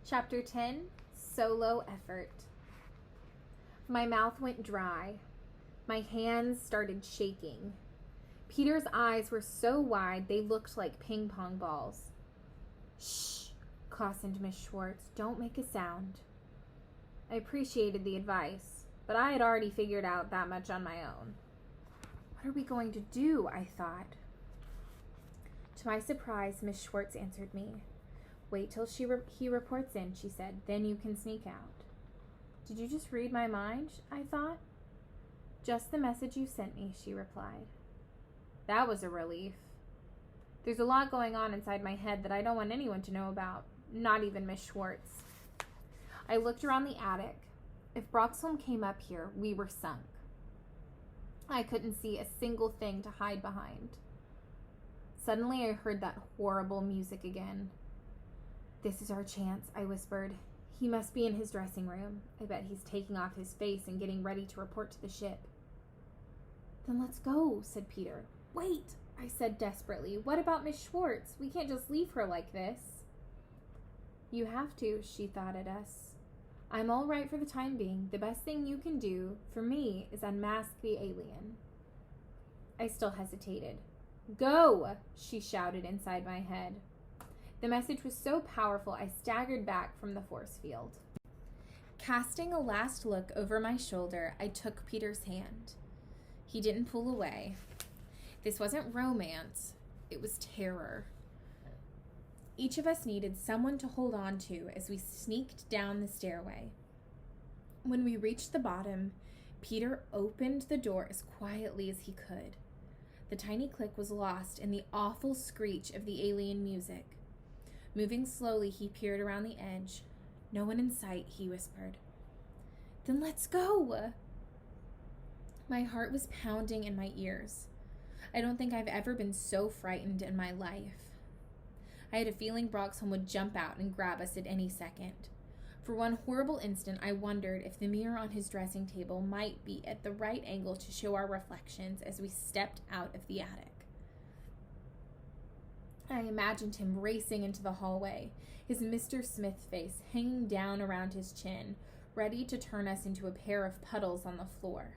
Chapter 10, Solo Effort. My mouth went dry. My hands started shaking. Peter's eyes were so wide they looked like ping pong balls. Shh, cautioned Miss Schwartz. Don't make a sound. I appreciated the advice, but I had already figured out that much on my own. What are we going to do? I thought. To my surprise, Miss Schwartz answered me. Wait till he reports in, she said. Then you can sneak out. Did you just read my mind? I thought. Just the message you sent me, she replied. That was a relief. There's a lot going on inside my head that I don't want anyone to know about, not even Miss Schwartz. I looked around the attic. If Broxholm came up here, we were sunk. I couldn't see a single thing to hide behind. Suddenly I heard that horrible music again. This is our chance, I whispered. He must be in his dressing room. I bet he's taking off his face and getting ready to report to the ship. Then let's go, said Peter. Wait, I said desperately. What about Miss Schwartz? We can't just leave her like this. You have to, she thought at us. I'm all right for the time being. The best thing you can do for me is unmask the alien. I still hesitated. Go, she shouted inside my head. The message was so powerful I staggered back from the force field. Casting a last look over my shoulder, I took Peter's hand. He didn't pull away. This wasn't romance, it was terror. Each of us needed someone to hold on to as we sneaked down the stairway. When we reached the bottom, Peter opened the door as quietly as he could. The tiny click was lost in the awful screech of the alien music. Moving slowly, he peered around the edge. No one in sight, he whispered. Then let's go! My heart was pounding in my ears. I don't think I've ever been so frightened in my life. I had a feeling Broxholm would jump out and grab us at any second. For one horrible instant, I wondered if the mirror on his dressing table might be at the right angle to show our reflections as we stepped out of the attic. I imagined him racing into the hallway, his Mr. Smith face hanging down around his chin, ready to turn us into a pair of puddles on the floor.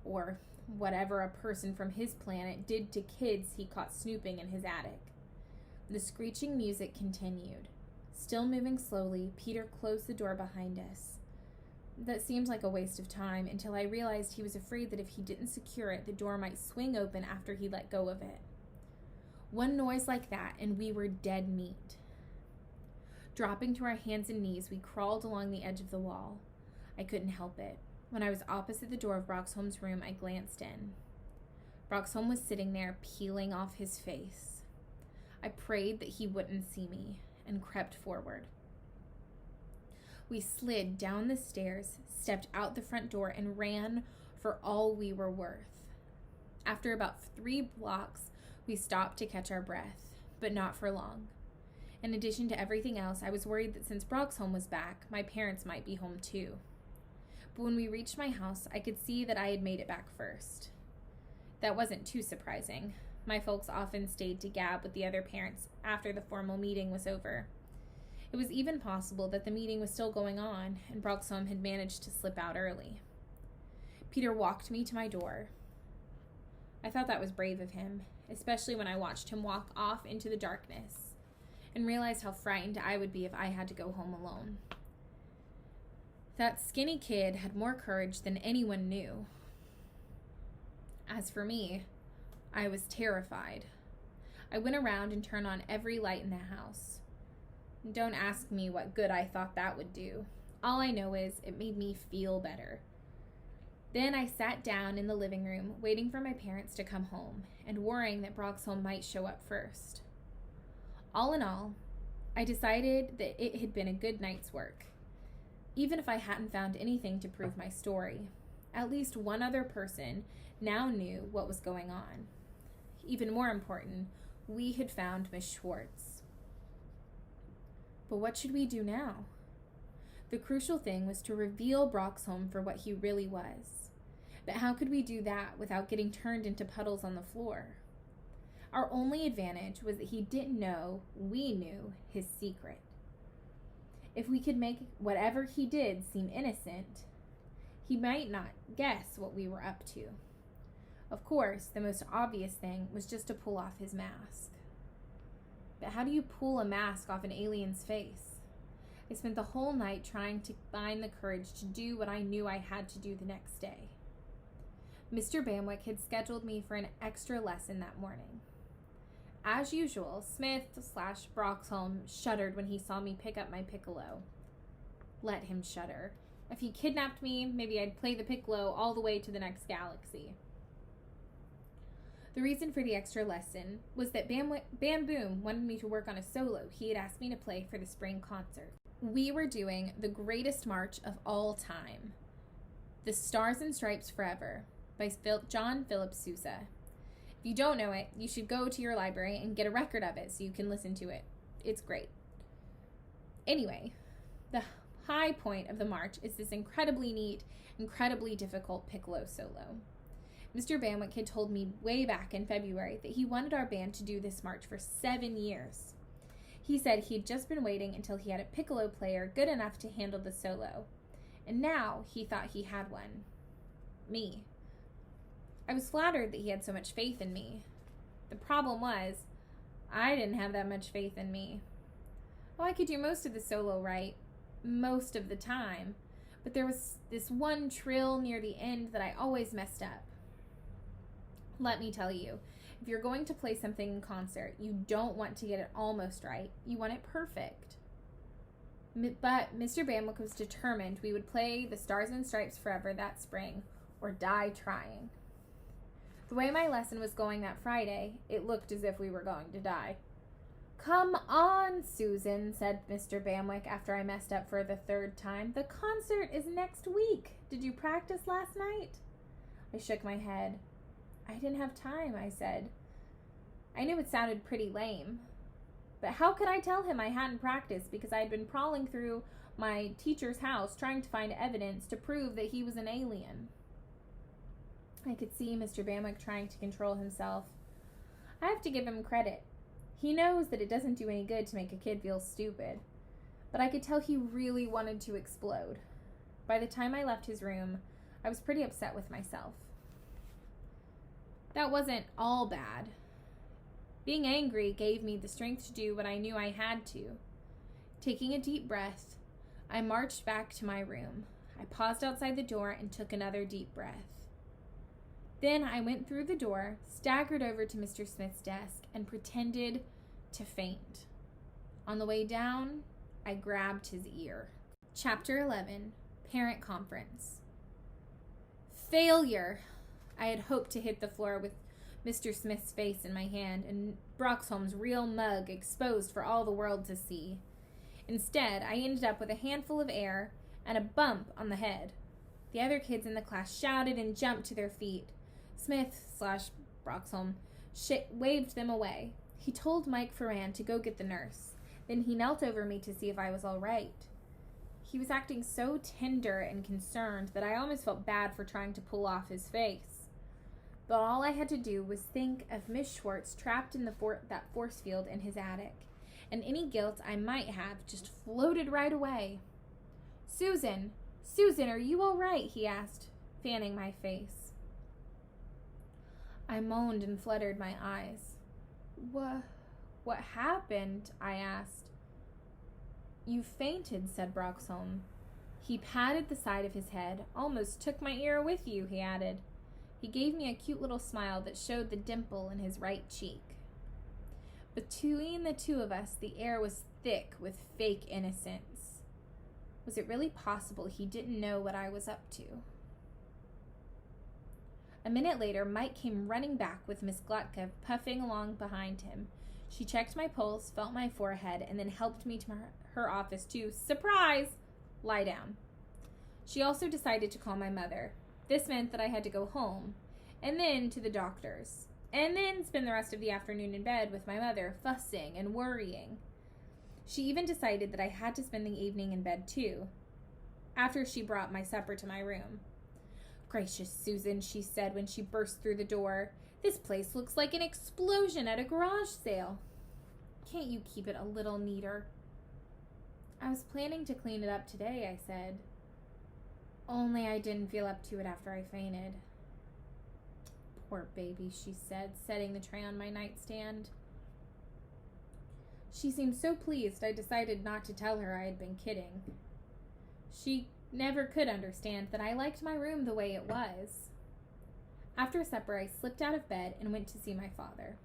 Or whatever a person from his planet did to kids he caught snooping in his attic. The screeching music continued. Still moving slowly, Peter closed the door behind us. That seemed like a waste of time until I realized he was afraid that if he didn't secure it, the door might swing open after he let go of it. One noise like that, and we were dead meat. Dropping to our hands and knees, we crawled along the edge of the wall. I couldn't help it. When I was opposite the door of Broxholm's room, I glanced in. Broxholm was sitting there, peeling off his face. I prayed that he wouldn't see me, and crept forward. We slid down the stairs, stepped out the front door, and ran for all we were worth. After about 3 blocks, we stopped to catch our breath, but not for long. In addition to everything else, I was worried that since Broxholm was back, my parents might be home too. But when we reached my house, I could see that I had made it back first. That wasn't too surprising. My folks often stayed to gab with the other parents after the formal meeting was over. It was even possible that the meeting was still going on, and Broxholm had managed to slip out early. Peter walked me to my door. I thought that was brave of him, especially when I watched him walk off into the darkness, and realized how frightened I would be if I had to go home alone. That skinny kid had more courage than anyone knew. As for me, I was terrified. I went around and turned on every light in the house. Don't ask me what good I thought that would do. All I know is it made me feel better. Then I sat down in the living room, waiting for my parents to come home, and worrying that Broxholm might show up first. All in all, I decided that it had been a good night's work. Even if I hadn't found anything to prove my story, at least one other person now knew what was going on. Even more important, we had found Miss Schwartz. But what should we do now? The crucial thing was to reveal Broxholm for what he really was. But how could we do that without getting turned into puddles on the floor? Our only advantage was that he didn't know we knew his secret. If we could make whatever he did seem innocent, he might not guess what we were up to. Of course, the most obvious thing was just to pull off his mask. But how do you pull a mask off an alien's face? I spent the whole night trying to find the courage to do what I knew I had to do the next day. Mr. Bamwick had scheduled me for an extra lesson that morning. As usual, Smith/Broxholm shuddered when he saw me pick up my piccolo. Let him shudder. If he kidnapped me, maybe I'd play the piccolo all the way to the next galaxy. The reason for the extra lesson was that Bam Boom wanted me to work on a solo he had asked me to play for the spring concert. We were doing the greatest march of all time, The Stars and Stripes Forever, by John Philip Sousa. If you don't know it, you should go to your library and get a record of it so you can listen to it. It's great. Anyway, the high point of the march is this incredibly neat, incredibly difficult piccolo solo. Mr. Bamwick had told me way back in February that he wanted our band to do this march for 7 years. He said he'd just been waiting until he had a piccolo player good enough to handle the solo, and now he thought he had one. Me. I was flattered that he had so much faith in me. The problem was, I didn't have that much faith in me. Oh, I could do most of the solo right, most of the time, but there was this one trill near the end that I always messed up. Let me tell you, if you're going to play something in concert, you don't want to get it almost right. You want it perfect. But Mr. Bamwick was determined we would play The Stars and Stripes Forever that spring, or die trying. The way my lesson was going that Friday, it looked as if we were going to die. "Come on, Susan," said Mr. Bamwick after I messed up for the 3rd time. "The concert is next week. Did you practice last night?" I shook my head. "I didn't have time," I said. I knew it sounded pretty lame, but how could I tell him I hadn't practiced because I had been prowling through my teacher's house trying to find evidence to prove that he was an alien? I could see Mr. Bamwick trying to control himself. I have to give him credit. He knows that it doesn't do any good to make a kid feel stupid, but I could tell he really wanted to explode. By the time I left his room, I was pretty upset with myself. That wasn't all bad. Being angry gave me the strength to do what I knew I had to. Taking a deep breath, I marched back to my room. I paused outside the door and took another deep breath. Then I went through the door, staggered over to Mr. Smith's desk, and pretended to faint. On the way down, I grabbed his ear. Chapter 11, Parent Conference. Failure! I had hoped to hit the floor with Mr. Smith's face in my hand and Broxholm's real mug exposed for all the world to see. Instead, I ended up with a handful of air and a bump on the head. The other kids in the class shouted and jumped to their feet. Smith/Broxholm waved them away. He told Mike Ferran to go get the nurse. Then he knelt over me to see if I was all right. He was acting so tender and concerned that I almost felt bad for trying to pull off his face. But all I had to do was think of Miss Schwartz trapped in that force field in his attic, and any guilt I might have just floated right away. Susan, are you all right?" he asked, fanning my face. I moaned and fluttered my eyes. What happened?" I asked. "You fainted," said Broxholm. He patted the side of his head. "Almost took my ear with you," he added. He gave me a cute little smile that showed the dimple in his right cheek. Between the two of us, the air was thick with fake innocence. Was it really possible he didn't know what I was up to? A minute later, Mike came running back with Miss Glotka puffing along behind him. She checked my pulse, felt my forehead, and then helped me to her office to, surprise, lie down. She also decided to call my mother. This meant that I had to go home, and then to the doctor's, and then spend the rest of the afternoon in bed with my mother, fussing and worrying. She even decided that I had to spend the evening in bed too, after she brought my supper to my room. "Gracious, Susan," she said when she burst through the door. "This place looks like an explosion at a garage sale. Can't you keep it a little neater?" I was planning to clean it up today, I said. Only I didn't feel up to it after I fainted. Poor baby, she said, setting the tray on my nightstand. She seemed so pleased I decided not to tell her I had been kidding. She never could understand that I liked my room the way it was. After supper, I slipped out of bed and went to see my father.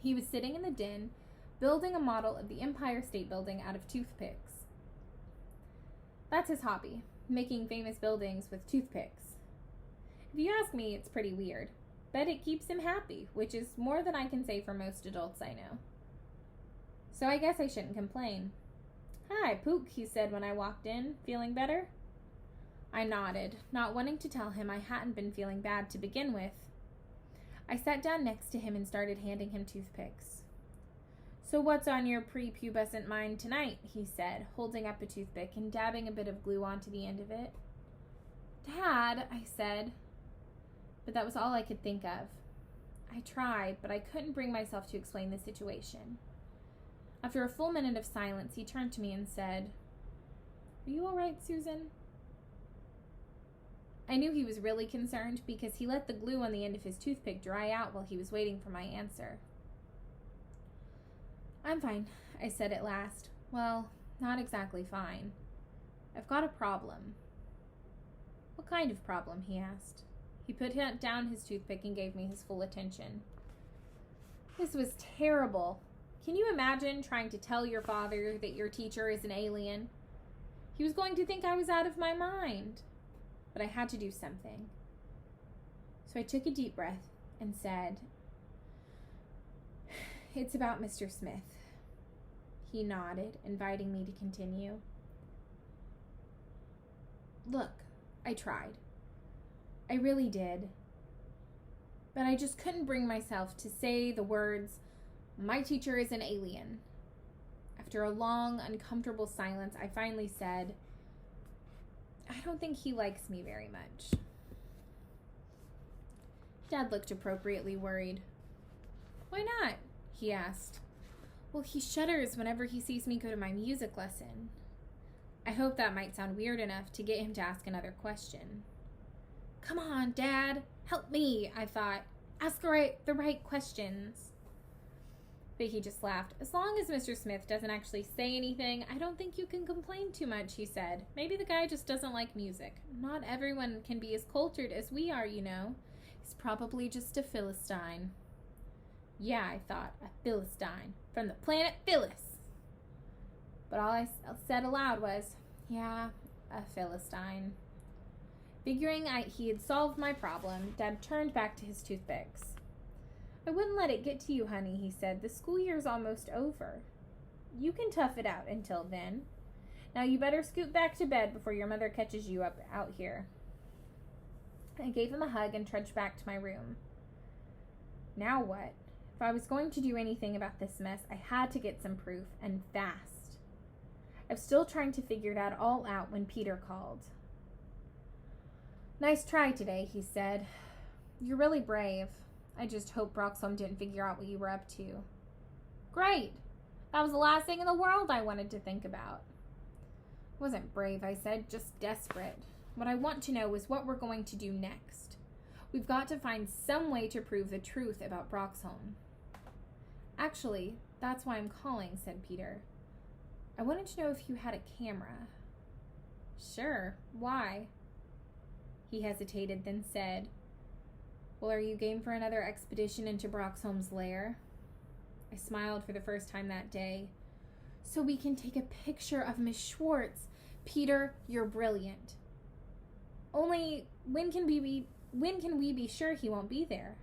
He was sitting in the den, building a model of the Empire State Building out of toothpicks. That's his hobby, making famous buildings with toothpicks. If you ask me, it's pretty weird, but it keeps him happy, which is more than I can say for most adults I know. So I guess I shouldn't complain. "Hi, Pook," he said when I walked in. "Feeling better?" I nodded, not wanting to tell him I hadn't been feeling bad to begin with. I sat down next to him and started handing him toothpicks. "So what's on your prepubescent mind tonight?" he said, holding up a toothpick and dabbing a bit of glue onto the end of it. "Dad," I said, but that was all I could think of. I tried, but I couldn't bring myself to explain the situation. After a full minute of silence, he turned to me and said, "Are you all right, Susan?" I knew he was really concerned because he let the glue on the end of his toothpick dry out while he was waiting for my answer. "I'm fine," I said at last. "Well, not exactly fine. I've got a problem." "What kind of problem?" he asked. He put down his toothpick and gave me his full attention. This was terrible. Can you imagine trying to tell your father that your teacher is an alien? He was going to think I was out of my mind. But I had to do something. So I took a deep breath and said, "It's about Mr. Smith." He nodded, inviting me to continue. "Look, I tried. I really did. But I just couldn't bring myself to say the words, 'My teacher is an alien.' After a long, uncomfortable silence, I finally said, 'I don't think he likes me very much.'" Dad looked appropriately worried. "Why not?" he asked. "Well, he shudders whenever he sees me go to my music lesson." I hoped that might sound weird enough to get him to ask another question. "Come on, Dad, help me," I thought. "Ask the right questions." But he just laughed. "As long as Mr. Smith doesn't actually say anything, I don't think you can complain too much," he said. "Maybe the guy just doesn't like music. Not everyone can be as cultured as we are, you know. He's probably just a Philistine." Yeah, I thought, a Philistine. From the planet Phyllis. But all I said aloud was, "Yeah, a Philistine." Figuring he had solved my problem, Dad turned back to his toothpicks. "I wouldn't let it get to you, honey," he said. "The school year's almost over. You can tough it out until then. Now you better scoot back to bed before your mother catches you up out here." I gave him a hug and trudged back to my room. Now what? If I was going to do anything about this mess, I had to get some proof, and fast. I was still trying to figure that all out when Peter called. "Nice try today," he said. "You're really brave. I just hope Broxholm didn't figure out what you were up to." "Great! That was the last thing in the world I wanted to think about." "It wasn't brave," I said, "just desperate. What I want to know is what we're going to do next. We've got to find some way to prove the truth about Broxholm." "Actually, that's why I'm calling," said Peter. "I wanted to know if you had a camera." "Sure. Why?" He hesitated, then said, "Well, are you game for another expedition into Broxholm's lair?" I smiled for the first time that day. "So we can take a picture of Miss Schwartz. Peter, you're brilliant. Only, when can we be sure he won't be there?"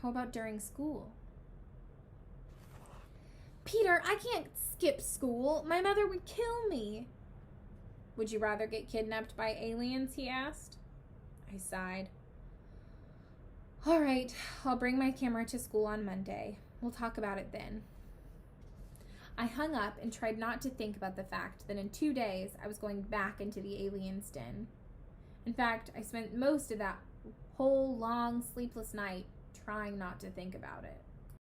"How about during school?" "Peter, I can't skip school. My mother would kill me." "Would you rather get kidnapped by aliens?" he asked. I sighed. "All right, I'll bring my camera to school on Monday. We'll talk about it then." I hung up and tried not to think about the fact that in 2 days I was going back into the alien's den. In fact, I spent most of that whole long, sleepless night trying not to think about it.